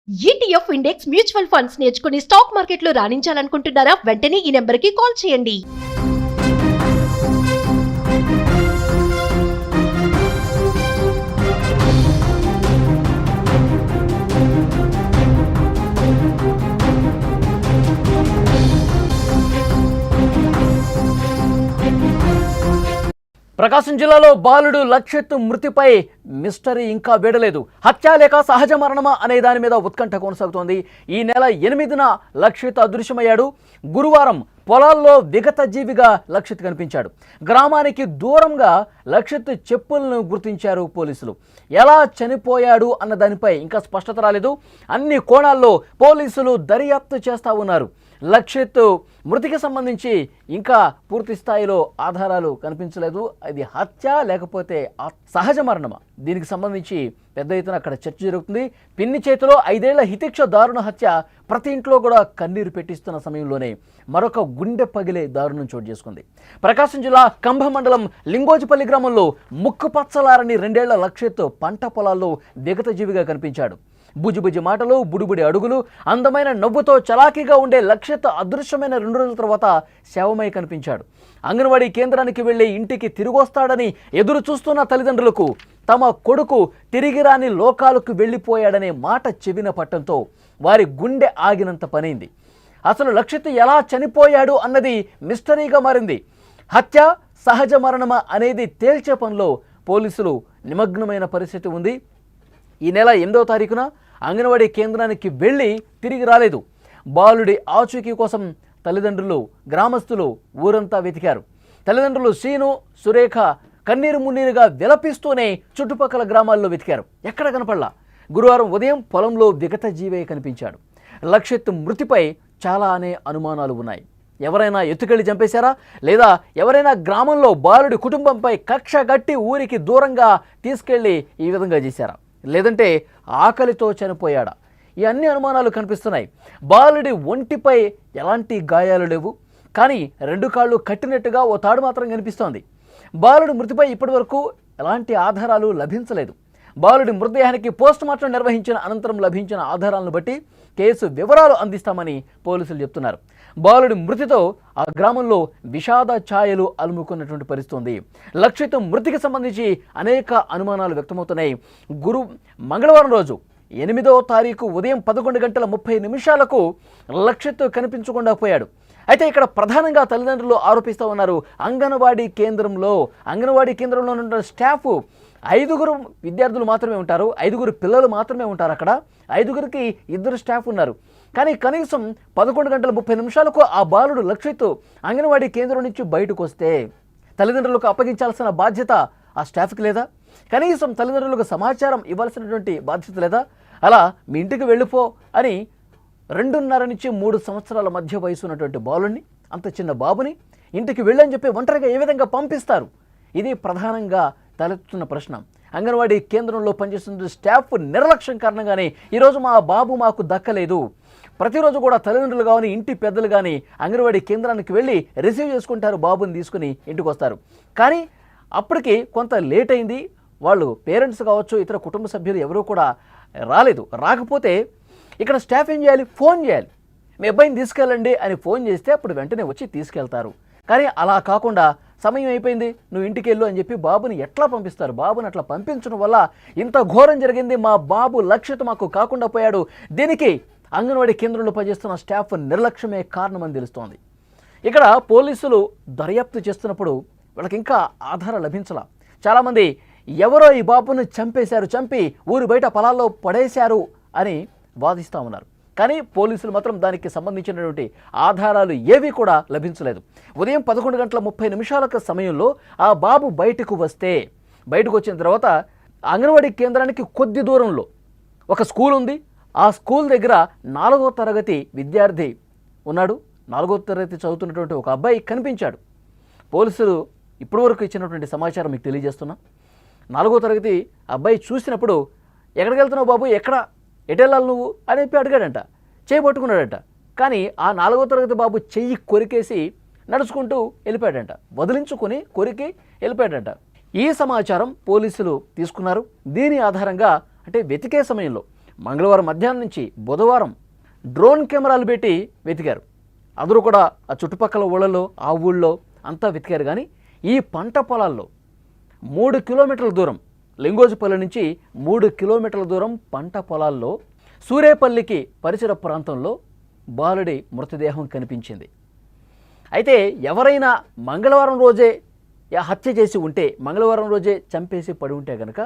ETF index mutual funds నేర్చుకుని stock మార్కెట్లో రాణించాలనుకుంటున్నారా? వెంటనే ఈ నెంబర్కి కాల్ చేయండి. ప్రకాశం జిల్లాలో బాలుడు లక్షిత్ మృతిపై మిస్టరీ ఇంకా వీడలేదు. హత్య లేక సహజ మరణమా అనే దాని మీద ఉత్కంఠ కొనసాగుతోంది. ఈ నెల 8న లక్షిత్ అదృశ్యమయ్యాడు. గురువారం పొలాల్లో విగత జీవిగా లక్షిత్ కనిపించాడు. గ్రామానికి దూరంగా లక్షిత్ చెప్పులను గుర్తించారు పోలీసులు. ఎలా చనిపోయాడు అన్న దానిపై ఇంకా స్పష్టత రాలేదు. అన్ని కోణాల్లో పోలీసులు దర్యాప్తు చేస్తూ ఉన్నారు. లక్షిత్ మృతికి సంబంధించి ఇంకా పూర్తి స్థాయిలో ఆధారాలు కనిపించలేదు. అది హత్య లేకపోతే సహజ మరణమా, దీనికి సంబంధించి పెద్ద ఎత్తున అక్కడ చర్చ జరుగుతుంది. పిన్ని చేతిలో 5 ఏళ్ల హితిక్ష దారుణ హత్య ప్రతి ఇంట్లో కూడా కన్నీరు పెట్టిస్తున్న సమయంలోనే మరొక గుండె పగిలే దారుణం చోటు చేసుకుంది. ప్రకాశం జిల్లా కంభ మండలం లింగోజిపల్లి గ్రామంలో ముక్కు పచ్చలారని 2 ఏళ్ల లక్షిత్ పంట పొలాల్లో విగత జీవిగా కనిపించాడు. బుజిబుజి మాటలు, బుడిబుడి అడుగులు, అందమైన నవ్వుతో చలాకీగా ఉండే లక్షిత్ అదృశ్యమైన 2 రోజుల తర్వాత శవమై కనిపించాడు. అంగన్వాడీ కేంద్రానికి వెళ్లి ఇంటికి తిరిగొస్తాడని ఎదురు చూస్తున్న తల్లిదండ్రులకు తమ కొడుకు తిరిగి రాని లోకాలకు వెళ్ళిపోయాడనే మాట చెవిన పట్టడంతో వారి గుండె ఆగినంత పనైంది. అసలు లక్షిత్ ఎలా చనిపోయాడు అన్నది మిస్టరీగా మారింది. హత్య సహజ మరణమా అనేది తేల్చే పనిలో పోలీసులు నిమగ్నమైన పరిస్థితి ఉంది. ఈ నెల 8వ తారీఖున అంగన్వాడీ కేంద్రానికి వెళ్ళి తిరిగి రాలేదు. బాలుడి ఆచూకీ కోసం తల్లిదండ్రులు, గ్రామస్తులు ఊరంతా వెతికారు. తల్లిదండ్రులు శ్రీను, సురేఖ కన్నీరు మున్నీరుగా విలపిస్తూనే చుట్టుపక్కల గ్రామాల్లో వెతికారు. ఎక్కడ కనపడలా. గురువారం ఉదయం పొలంలో విగత జీవే కనిపించాడు. లక్షిత్ మృతిపై చాలానే అనుమానాలు ఉన్నాయి. ఎవరైనా ఎత్తుకెళ్ళి చంపేశారా, లేదా ఎవరైనా గ్రామంలో బాలుడి కుటుంబంపై కక్ష గట్టి ఊరికి దూరంగా తీసుకెళ్లి ఈ విధంగా చేశారా, లేదంటే ఆకలితో చనిపోయాడా? ఈ అన్ని అనుమానాలు కనిపిస్తున్నాయి. బాలుడి ఒంటిపై ఎలాంటి గాయాలు లేవు, కానీ 2 కాళ్ళు కట్టినట్టుగా ఓ తాడు మాత్రం కనిపిస్తోంది. బాలుడి మృతిపై ఇప్పటివరకు ఎలాంటి ఆధారాలు లభించలేదు. బాలుడి మృతదేహానికి పోస్టుమార్టం నిర్వహించిన అనంతరం లభించిన ఆధారాలను బట్టి కేసు వివరాలు అందిస్తామని పోలీసులు చెప్తున్నారు. బాలుడి మృతితో ఆ గ్రామంలో విషాద ఛాయలు అలుముకున్నటువంటి పరిస్థితి. లక్షిత్ మృతికి సంబంధించి అనేక అనుమానాలు వ్యక్తమవుతున్నాయి. మంగళవారం రోజు 8వ తారీఖు ఉదయం 11:30 లక్షిత్ కనిపించకుండా పోయాడు. అయితే ఇక్కడ ప్రధానంగా తల్లిదండ్రులు ఆరోపిస్తూ ఉన్నారు. అంగన్వాడీ కేంద్రంలో ఉన్న స్టాఫ్ 5 విద్యార్థులు మాత్రమే ఉంటారు, 5 పిల్లలు మాత్రమే ఉంటారు. అక్కడ 5కి 2 స్టాఫ్ ఉన్నారు. కానీ కనీసం 11:30 ఆ బాలుడు లక్షిత్ అంగన్వాడీ కేంద్రం నుంచి బయటకు వస్తే తల్లిదండ్రులకు అప్పగించాల్సిన బాధ్యత ఆ స్టాఫ్కి లేదా? కనీసం తల్లిదండ్రులకు సమాచారం ఇవ్వాల్సినటువంటి బాధ్యత లేదా? అలా మీ ఇంటికి వెళ్ళిపో అని 2.5 నుంచి 3 సంవత్సరాల మధ్య వయసు ఉన్నటువంటి బాలుడిని, అంత చిన్న బాబుని ఇంటికి వెళ్ళని చెప్పి ఒంటరిగా ఏ విధంగా పంపిస్తారు? ఇది ప్రధానంగా తలెత్తుతున్న ప్రశ్న. అంగన్వాడీ కేంద్రంలో పనిచేస్తున్న స్టాఫ్ నిర్లక్ష్యం కారణంగానే ఈరోజు మా బాబు మాకు దక్కలేదు. ప్రతిరోజు కూడా తల్లిదండ్రులు కానీ ఇంటి పెద్దలు కానీ అంగన్వాడీ కేంద్రానికి వెళ్ళి రిసీవ్ చేసుకుంటారు, బాబుని తీసుకుని ఇంటికి వస్తారు. కానీ అప్పటికి కొంత లేట్ అయింది. వాళ్ళు పేరెంట్స్ కావచ్చు, ఇతర కుటుంబ సభ్యులు ఎవరూ కూడా రాలేదు. రాకపోతే ఇక్కడ స్టాఫ్ ఏం చేయాలి? ఫోన్ చేయాలి. మీ అబ్బాయిని తీసుకెళ్ళండి అని ఫోన్ చేస్తే అప్పుడు వెంటనే వచ్చి తీసుకెళ్తారు. కానీ అలా కాకుండా సమయం అయిపోయింది, నువ్వు ఇంటికి వెళ్ళు అని చెప్పి బాబుని ఎట్లా పంపిస్తారు? బాబుని అట్లా పంపించడం వల్ల ఇంత ఘోరం జరిగింది. మా బాబు లక్షిత్ మాకు కాకుండా పోయాడు. దీనికి అంగన్వాడీ కేంద్రంలో పనిచేస్తున్న స్టాఫ్ నిర్లక్ష్యమే కారణమని తెలుస్తోంది. ఇక్కడ పోలీసులు దర్యాప్తు చేస్తున్నప్పుడు వాళ్ళకి ఇంకా ఆధారం లభించాల. చాలామంది ఎవరో ఈ బాబును చంపి ఊరు బయట పొలాల్లో పడేశారు అని వాదిస్తూ ఉన్నారు. కానీ పోలీసులు మాత్రం దానికి సంబంధించినటువంటి ఆధారాలు ఏవి కూడా లభించలేదు. ఉదయం 11:30 సమయంలో ఆ బాబు బయటకు వచ్చిన తర్వాత అంగన్వాడీ కేంద్రానికి కొద్ది దూరంలో ఒక స్కూల్ ఉంది. ఆ స్కూల్ దగ్గర 4వ తరగతి విద్యార్థి ఉన్నాడు. 4వ తరగతి చదువుతున్నటువంటి ఒక అబ్బాయి కనిపించాడు. పోలీసులు ఇప్పటివరకు ఇచ్చినటువంటి సమాచారం మీకు తెలియజేస్తున్నా. 4వ తరగతి అబ్బాయి చూసినప్పుడు, ఎక్కడికి వెళ్తున్నావు బాబు, ఎటు వెళ్ళాలి నువ్వు అని చెప్పి అడిగాడంట. చేయి పట్టుకున్నాడంట. కానీ ఆ 4వ తరగతి బాబు చెయ్యి కొరికేసి నడుచుకుంటూ వెళ్ళిపోయాడంట. వదిలించుకొని కొరికి వెళ్ళిపోయాడంట. ఈ సమాచారం పోలీసులు తీసుకున్నారు. దీని ఆధారంగా అంటే వెతికే సమయంలో మంగళవారం మధ్యాహ్నం నుంచి బుధవారం డ్రోన్ కెమెరాలు పెట్టి వెతికారు. అందరూ కూడా ఆ చుట్టుపక్కల ఊళ్ళలో ఆ ఊళ్ళో అంతా వెతికారు. కానీ ఈ పంట పొలాల్లో 3 కిలోమీటర్ల దూరం, లింగోజిపల్లి నుంచి 3 కిలోమీటర్ల దూరం పంట పొలాల్లో సూరేపల్లికి పరిసర ప్రాంతంలో బాలుడి మృతదేహం కనిపించింది. అయితే ఎవరైనా మంగళవారం రోజే హత్య చేసి ఉంటే, మంగళవారం రోజే చంపేసి పడి ఉంటే కనుక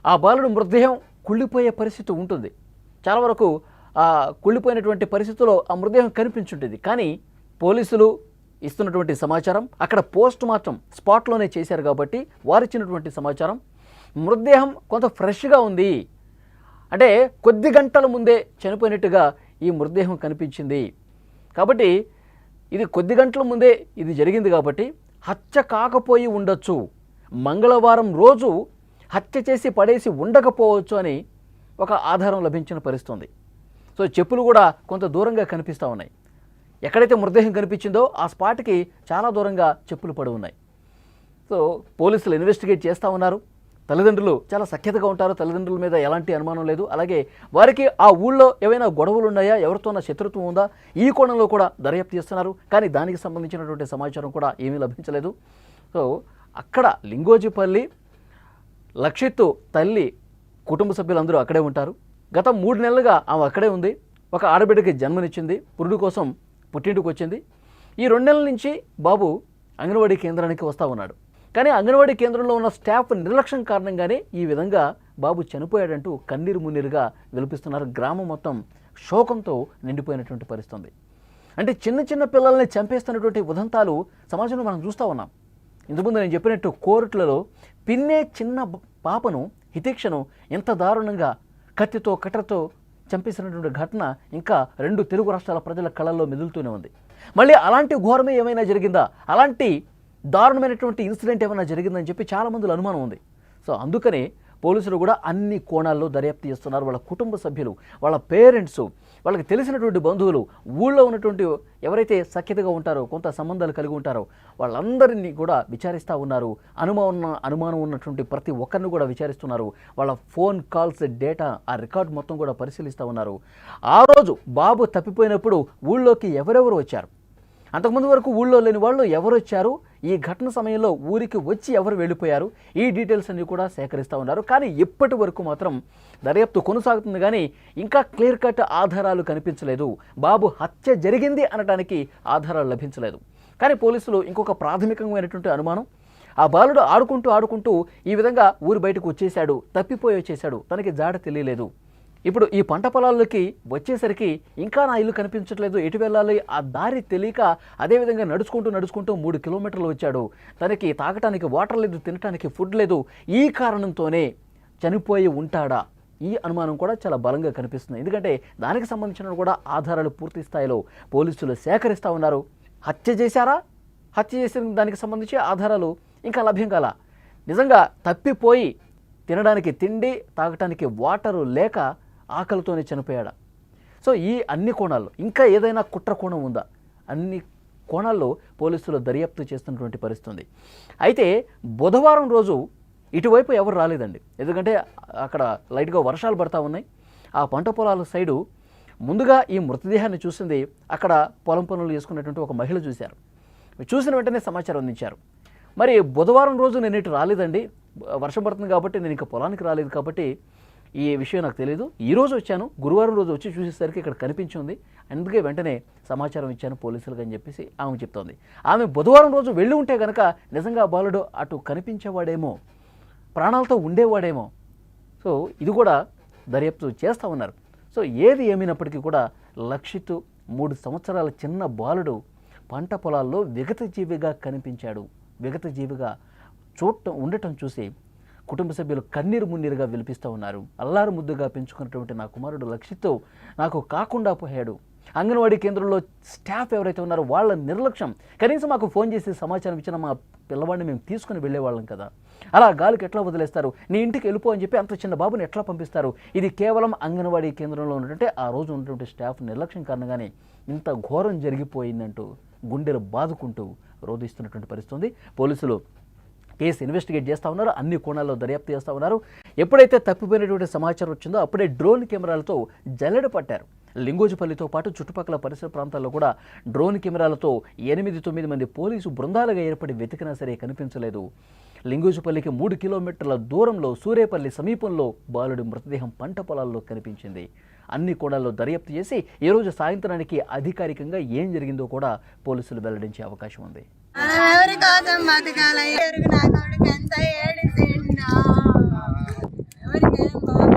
ఆ బాలుడు మృతదేహం కుళ్ళిపోయే పరిస్థితి ఉంటుంది. చాలా వరకు ఆ కుళ్ళిపోయినటువంటి పరిస్థితిలో ఆ మృతదేహం కనిపించుంటుంది. కానీ పోలీసులు ఇస్తున్నటువంటి సమాచారం, అక్కడ పోస్ట్ మార్టం స్పాట్లోనే చేశారు కాబట్టి వారిచ్చినటువంటి సమాచారం, మృతదేహం కొంత ఫ్రెష్గా ఉంది, అంటే కొద్ది గంటల ముందే చనిపోయినట్టుగా ఈ మృతదేహం కనిపించింది. కాబట్టి ఇది కొద్ది గంటల ముందే ఇది జరిగింది కాబట్టి హత్య కాకపోయి ఉండొచ్చు, మంగళవారం రోజు హత్య చేసి పడేసి ఉండకపోవచ్చు అని ఒక ఆధారం లభించిన పరిస్థితుంది. సో చెప్పులు కూడా కొంత దూరంగా కనిపిస్తూ ఉన్నాయి. ఎక్కడైతే మృతదేహం కనిపించిందో ఆ స్పాట్కి చాలా దూరంగా చెప్పులు పడి ఉన్నాయి. సో పోలీసులు ఇన్వెస్టిగేట్ చేస్తూ ఉన్నారు. తల్లిదండ్రులు చాలా సఖ్యతగా ఉంటారు, తల్లిదండ్రుల మీద ఎలాంటి అనుమానం లేదు. అలాగే వారికి ఆ ఊళ్ళో ఏవైనా గొడవలు ఉన్నాయా, ఎవరితోనా శత్రుత్వం ఉందా, ఈ కోణంలో కూడా దర్యాప్తు చేస్తున్నారు. కానీ దానికి సంబంధించినటువంటి సమాచారం కూడా ఏమీ లభించలేదు. సో అక్కడ లింగోజిపల్లి లక్షిత్తు తల్లి కుటుంబ సభ్యులందరూ అక్కడే ఉంటారు. గత 3 నెలలుగా ఆమె అక్కడే ఉంది. ఒక ఆడబిడ్డకి జన్మనిచ్చింది, పురుడు కోసం పుట్టింటికి వచ్చింది. ఈ 2 నెలల నుంచి బాబు అంగన్వాడీ కేంద్రానికి వస్తూ ఉన్నాడు. కానీ అంగన్వాడీ కేంద్రంలో ఉన్న స్టాఫ్ నిర్లక్ష్యం కారణంగానే ఈ విధంగా బాబు చనిపోయాడంటూ కన్నీరు మున్నీరుగా విలపిస్తున్నారు. గ్రామం మొత్తం శోకంతో నిండిపోయినటువంటి పరిస్థితి. అంటే చిన్న చిన్న పిల్లల్ని చంపేస్తున్నటువంటి ఉదంతాలు సమాజంలో మనం చూస్తూ ఉన్నాం. ఇంతకుముందు నేను చెప్పినట్టు కోర్టులలో పిన్నే చిన్న పాపను హితేక్షను ఎంత దారుణంగా కత్తితో కట్టెతో చంపేసినటువంటి ఘటన ఇంకా 2 తెలుగు రాష్ట్రాల ప్రజల కళల్లో మెదులుతూనే ఉంది. మళ్ళీ అలాంటి ఘోరమే ఏమైనా జరిగిందా, అలాంటి దారుణమైనటువంటి ఇన్సిడెంట్ ఏమైనా జరిగిందని చెప్పి చాలామంది అనుమానం ఉంది. సో అందుకనే పోలీసులు కూడా అన్ని కోణాల్లో దర్యాప్తు చేస్తున్నారు. వాళ్ళ కుటుంబ సభ్యులు, వాళ్ళ పేరెంట్స్, వాళ్ళకి తెలిసినటువంటి బంధువులు, ఊళ్ళో ఉన్నటువంటి ఎవరైతే సఖ్యతగా ఉంటారో, కొంత సంబంధాలు కలిగి ఉంటారో వాళ్ళందరినీ కూడా విచారిస్తూ ఉన్నారు. అనుమానం ఉన్నటువంటి ప్రతి ఒక్కరిని కూడా విచారిస్తున్నారు. వాళ్ళ ఫోన్ కాల్స్ డేటా, ఆ రికార్డ్ మొత్తం కూడా పరిశీలిస్తూ ఉన్నారు. ఆ రోజు బాబు తప్పిపోయినప్పుడు ఊళ్ళోకి ఎవరెవరు వచ్చారు, అంతకుముందు వరకు ఊళ్ళో లేని వాళ్ళు ఎవరు వచ్చారు, ఈ ఘటన సమయంలో ఊరికి వచ్చి ఎవరు వెళ్ళిపోయారు, ఈ డీటెయిల్స్ అన్ని కూడా సేకరిస్తూ ఉన్నారు. కానీ ఇప్పటి వరకు మాత్రం దర్యాప్తు కొనసాగుతుంది. కానీ ఇంకా క్లియర్ కట్ ఆధారాలు కనిపించలేదు. బాబు హత్య జరిగింది అనడానికి ఆధారాలు లభించలేదు. కానీ పోలీసులు ఇంకొక ప్రాథమికమైనటువంటి అనుమానం, ఆ బాలుడు ఆడుకుంటూ ఈ విధంగా ఊరి బయటకు వచ్చేసాడు, తప్పిపోయి వచ్చేసాడు, తనకి జాడ తెలియలేదు. ఇప్పుడు ఈ పంట పొలాల్లోకి వచ్చేసరికి ఇంకా నా ఇల్లు కనిపించట్లేదు, ఎటు వెళ్ళాలి ఆ దారి తెలియక అదేవిధంగా నడుచుకుంటూ 3 కిలోమీటర్లు వచ్చాడు, తనకి తాగటానికి వాటర్ లేదు, తినటానికి ఫుడ్ లేదు, ఈ కారణంతోనే చనిపోయి ఉంటాడా, ఈ అనుమానం కూడా చాలా బలంగా కనిపిస్తుంది. ఎందుకంటే దానికి సంబంధించిన కూడా ఆధారాలు పూర్తి స్థాయిలో పోలీసులు సేకరిస్తూ ఉన్నారు. హత్య చేశారా, హత్య చేసిన దానికి సంబంధించి ఆధారాలు ఇంకా లభ్యం కాల, నిజంగా తప్పిపోయి తినడానికి తిండి, తాగటానికి వాటరు లేక ఆకలితోనే చనిపోయాడా. సో ఈ అన్ని కోణాల్లో ఇంకా ఏదైనా కుట్ర కోణం ఉందా, అన్ని కోణాల్లో పోలీసులు దర్యాప్తు చేస్తున్నటువంటి పరిస్థితి. అయితే బుధవారం రోజు ఇటువైపు ఎవరు రాలేదండి. ఎందుకంటే అక్కడ లైట్గా వర్షాలు పడతా ఉన్నాయి. ఆ పంట పొలాల సైడు ముందుగా ఈ మృతదేహాన్ని చూసింది అక్కడ పొలం పనులు చేసుకున్నటువంటి ఒక మహిళ చూశారు. చూసిన వెంటనే సమాచారం అందించారు. మరి బుధవారం రోజు నేను ఇటు రాలేదండి, వర్షం పడుతుంది కాబట్టి నేను ఇంకా పొలానికి రాలేదు కాబట్టి ఈ విషయం నాకు తెలియదు, ఈరోజు వచ్చాను, గురువారం రోజు వచ్చి చూసేసరికి ఇక్కడ కనిపించింది, అందుకే వెంటనే సమాచారం ఇచ్చాను పోలీసులకు అని చెప్పేసి ఆమె చెప్తోంది. ఆమె బుధవారం రోజు వెళ్ళి ఉంటే కనుక నిజంగా బాలుడు అటు కనిపించేవాడేమో, ప్రాణాలతో ఉండేవాడేమో. సో ఇది కూడా దర్యాప్తు చేస్తూ ఉన్నారు. సో ఏది ఏమైనప్పటికీ కూడా లక్షిత్ 3 సంవత్సరాల చిన్న బాలుడు పంట పొలాల్లో విగతజీవిగా కనిపించాడు. విగతజీవిగా ఉండటం చూసి కుటుంబ సభ్యులు కన్నీరు మున్నీరుగా విలిపిస్తూ ఉన్నారు. అల్లారు ముద్దుగా పెంచుకున్నటువంటి నా కుమారుడు లక్షిత్ నాకు కాకుండా పోయాడు. అంగన్వాడీ కేంద్రంలో స్టాఫ్ ఎవరైతే ఉన్నారో వాళ్ళ నిర్లక్ష్యం, కనీసం మాకు ఫోన్ చేసి సమాచారం ఇచ్చిన మా పిల్లవాడిని మేము తీసుకుని వెళ్ళేవాళ్ళం కదా, అలా గాలికి ఎట్లా వదిలేస్తారు, నీ ఇంటికి వెళ్ళిపో అని చెప్పి అంత చిన్న బాబుని ఎట్లా పంపిస్తారు. ఇది కేవలం అంగన్వాడీ కేంద్రంలో ఉన్నటువంటి ఆ రోజు ఉన్నటువంటి స్టాఫ్ నిర్లక్ష్యం కారణంగానే ఇంత ఘోరం జరిగిపోయిందంటూ గుండెలు బాదుకుంటూ రోధిస్తున్నటువంటి పరిస్థితి ఉంది. పోలీసులు కేసు ఇన్వెస్టిగేట్ చేస్తూ ఉన్నారు, అన్ని కోణాల్లో దర్యాప్తు చేస్తూ ఉన్నారు. ఎప్పుడైతే తప్పిపోయినటువంటి సమాచారం వచ్చిందో అప్పుడే డ్రోన్ కెమెరాలతో జల్లెడ పట్టారు. లింగోజిపల్లితో పాటు చుట్టుపక్కల పరిసర ప్రాంతాల్లో కూడా డ్రోన్ కెమెరాలతో 8-9 మంది పోలీసు బృందాలుగా ఏర్పడి వెతికినా సరే కనిపించలేదు. లింగోజిపల్లికి 3 కిలోమీటర్ల దూరంలో సూరేపల్లి సమీపంలో బాలుడి మృతదేహం పంట పొలాల్లో కనిపించింది. అన్ని కోణాల్లో దర్యాప్తు చేసి ఈరోజు సాయంత్రానికి అధికారికంగా ఏం జరిగిందో కూడా పోలీసులు వెల్లడించే అవకాశం ఉంది. ఎవరి కోసం బతకాల? నా కొడుకు ఎంత ఏడిసిండా, ఎవరికి ఏం బాగా